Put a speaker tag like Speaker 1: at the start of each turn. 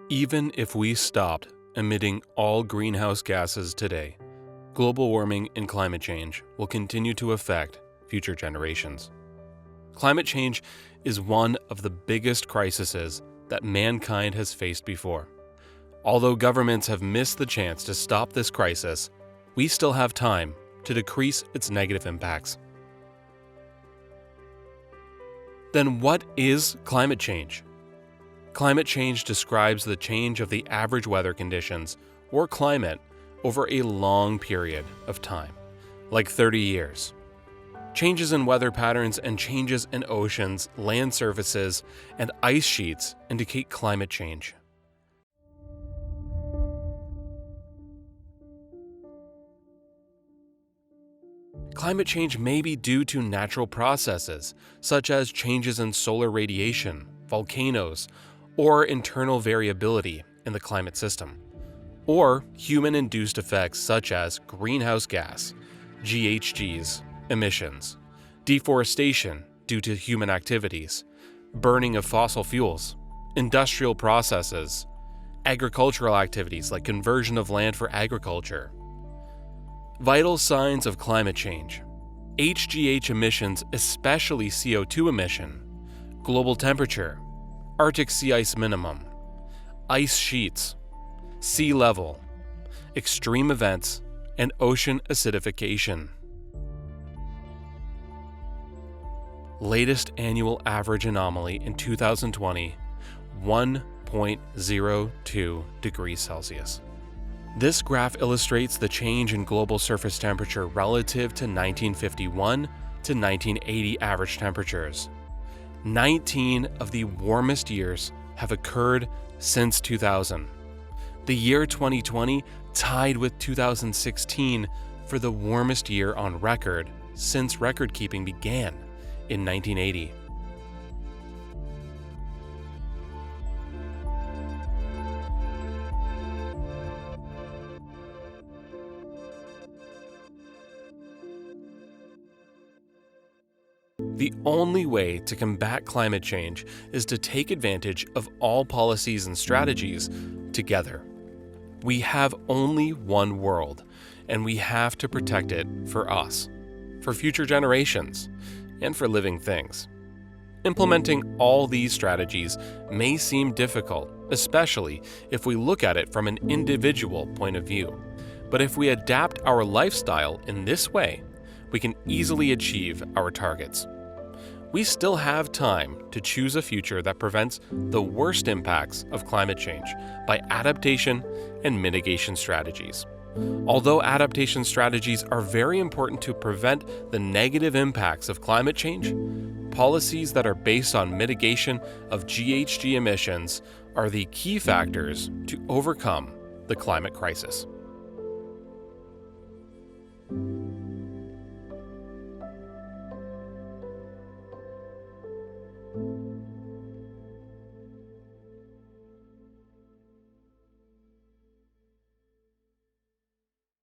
Speaker 1: Even if we stopped emitting all greenhouse gases today, global warming and climate change will continue to affect future generations. Climate change is one of the biggest crises that mankind has faced before. Although governments have missed the chance to stop this crisis, we still have time to decrease its negative impacts. Then what is climate change? Climate change describes the change of the average weather conditions or climate over a long period of time, like 30 years. Changes in weather patterns and changes in oceans, land surfaces, and ice sheets indicate climate change. Climate change may be due to natural processes, such as changes in solar radiation, volcanoes, or internal variability in the climate system, or human-induced effects such as greenhouse gas, GHGs, emissions, deforestation due to human activities, burning of fossil fuels, industrial processes, agricultural activities like conversion of land for agriculture. Vital signs of climate change: HGH emissions, especially CO2 emission, global temperature, Arctic sea ice minimum, ice sheets, sea level, extreme events, and ocean acidification. Latest annual average anomaly in 2020, 1.02 degrees Celsius. This graph illustrates the change in global surface temperature relative to 1951 to 1980 average temperatures. 19 of the warmest years have occurred since 2000. The year 2020 tied with 2016 for the warmest year on record since record-keeping began in 1980. The only way to combat climate change is to take advantage of all policies and strategies together. We have only one world, and we have to protect it for us, for future generations, and for living things. Implementing all these strategies may seem difficult, especially if we look at it from an individual point of view. But if we adapt our lifestyle in this way, we can easily achieve our targets. We still have time to choose a future that prevents the worst impacts of climate change by adaptation and mitigation strategies. Although adaptation strategies are very important to prevent the negative impacts of climate change, policies that are based on mitigation of GHG emissions are the key factors to overcome the climate crisis.